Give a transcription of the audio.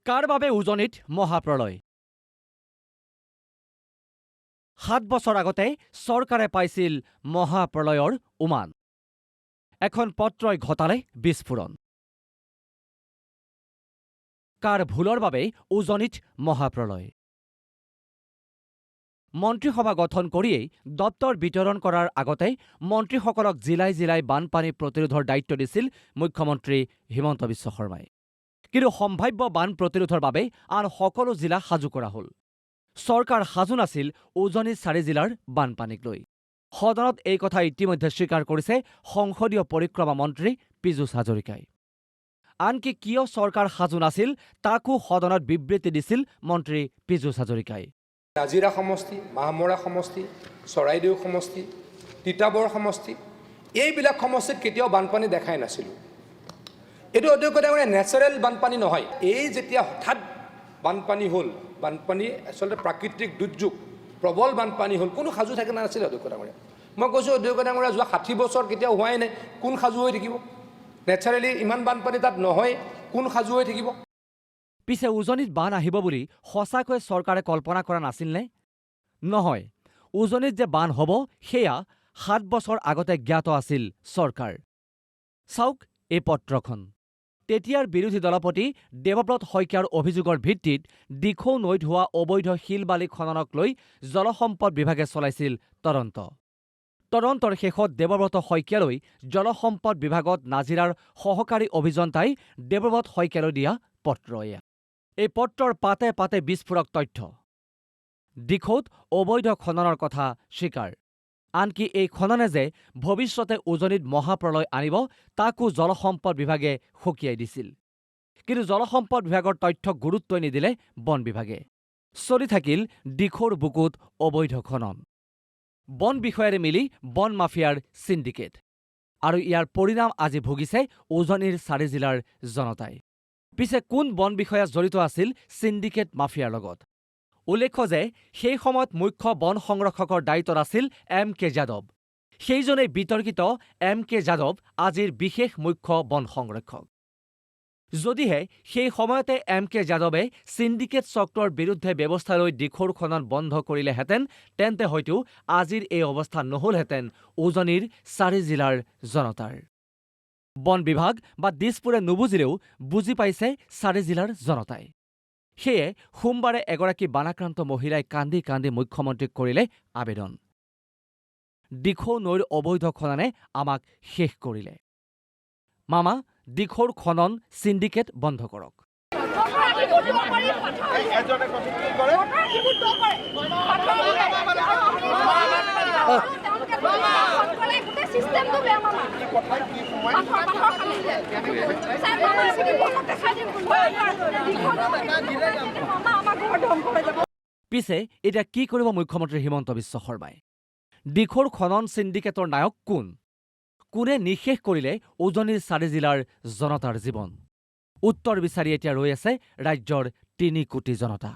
কাৰ বাবে উজনিত মহাপ্ৰলয়? 7 বছৰ আগতে চৰকাৰে পাইছিল মহাপ্ৰলয়ৰ উমান। এখন পত্ৰই ঘটালে বিস্ফোৰণ। কাৰ ভুলৰ বাবে উজনিত মহাপ্ৰলয়? মন্ত্ৰীসভা গঠন কৰিয়েই দপ্তৰ বিতৰণ কৰাৰ আগতে মন্ত্ৰীসকলক জিলাই জিলাই বানপানী প্ৰতিৰোধৰ দায়িত্ব দিছিল মুখ্যমন্ত্ৰী হিমন্ত বিশ্ব শৰ্মাই। কিন্তু সম্ভাৱ্য বান প্ৰতিৰোধৰ বাবে আন সকলো জিলা সাজু কৰা হ'ল। চৰকাৰ সাজু নাছিল উজনিৰ 4 জিলাৰ বানপানীক লৈ। সদনত এই কথা ইতিমধ্যে স্বীকাৰ কৰিছে সংসদীয় পৰিক্ৰমা মন্ত্ৰী পীযুষ হাজৰিকাই। আনকি কিয় চৰকাৰ সাজু নাছিল তাকো সদনত বিবৃতি দিছিল মন্ত্ৰী পীযুষ হাজৰিকাই। নাজিৰা সমষ্টি, মাহমৰা সমষ্টি, চৰাইদেউ সমষ্টি, তিতাবৰ সমষ্টি, এইবিলাক সমষ্টিত কেতিয়াও বানপানী দেখাই নাছিলোঁ। এইটো অধ্যক্ষতা মানে নেচাৰেল বানপানী নহয়। এই যেতিয়া হঠাৎ বানপানী হ'ল, বানপানী আচলতে প্ৰাকৃতিক দুৰ্যোগ, প্ৰবল বানপানী হ'ল, কোনো সাজু থাকে নাছিলে অধ্যক্ষতা মানে। মই কৈছোঁ অধ্যক্ষতা মানে যোৱা 60 বছৰ কেতিয়াও হোৱাই নাই, কোন সাজু হৈ থাকিব? নেচাৰেলি ইমান বানপানী তাত নহয়, কোন সাজু হৈ থাকিব? পিছে উজনিত বান আহিব বুলি সঁচাকৈ চৰকাৰে কল্পনা কৰা নাছিলনে? নহয়, উজনিত যে বান হ'ব সেয়া 7 বছৰ আগতে জ্ঞাত আছিল চৰকাৰ। চাওক এই পত্ৰখন। তেতিয়াৰ বিৰোধী দলপতি দেৱব্ৰত শইকীয়াৰ অভিযোগৰ ভিত্তিত দিখৌ নৈত হোৱা অবৈধ শিল বালি খননক লৈ জলসম্পদ বিভাগে চলাইছিল তদন্ত। তদন্তৰ শেষত দেৱব্ৰত শইকীয়ালৈ জলসম্পদ বিভাগত নাজিৰাৰ সহকাৰী অভিযন্তাই দেৱব্ৰত শইকীয়ালৈ দিয়া পত্ৰ এয়া। এই পত্ৰৰ পাতে পাতে বিস্ফোৰক তথ্য। দিখৌত অবৈধ খননৰ কথা স্বীকাৰ। আনকি এই খননে যে ভৱিষ্যতে উজনিত মহাপ্ৰলয় আনিব তাকো জলসম্পদ বিভাগে সকীয়াই দিছিল। কিন্তু জলসম্পদ বিভাগৰ তথ্যক গুৰুত্বই নিদিলে বন বিভাগে। চলি থাকিল দিখৌৰ বুকুত অবৈধ খনন। বন বিষয়াৰে মিলি বন মাফিয়াৰ চিণ্ডিকেট। আৰু ইয়াৰ পৰিণাম আজি ভুগিছে উজনিৰ 4 জিলাৰ জনতাই। পিছে কোন বন বিষয়া জড়িত আছিল চিণ্ডিকেট মাফিয়াৰ লগত? উল্লেখ্য যে সেই সময়ত মুখ্য বন সংৰক্ষকৰ দায়িত্বত আছিল MK যাদৱ। সেইজনেই বিতৰ্কিত MK যাদৱ আজিৰ বিশেষ মুখ্য বন সংৰক্ষক। যদিহে সেই সময়তে MK যাদৱে চিণ্ডিকেট চক্ৰৰ বিৰুদ্ধে ব্যৱস্থা লৈ দিখৌৰ খনন বন্ধ কৰিলেহেঁতেন তেন্তে হয়তো আজিৰ এই অৱস্থা নহলহেঁতেন উজনিৰ 4 জিলাৰ জনতাৰ। বন বিভাগ বা দিছপুৰে নুবুজিলেও বুজি পাইছে 4 জিলাৰ জনতাই। সেয়ে সোমবাৰে এগৰাকী বানাক্ৰান্ত মহিলাই কান্দি কান্দি মুখ্যমন্ত্ৰীক কৰিলে আবেদন। দিখৌ নৈৰ অবৈধ খননে আমাক শেষ কৰিলে। মামা, দিখৌৰ খনন চিণ্ডিকেট বন্ধ কৰক। পিছে এতিয়া কি কৰিব মুখ্যমন্ত্ৰী হিমন্ত বিশ্ব শৰ্মাই? দিখৌৰ খনন চিণ্ডিকেটৰ নায়ক কোন? কোনে নিঃশেষ কৰিলে উজনিৰ 4 জিলাৰ জনতাৰ জীৱন? উত্তৰ বিচাৰি এতিয়া ৰৈ আছে ৰাজ্যৰ 3 কোটি জনতা।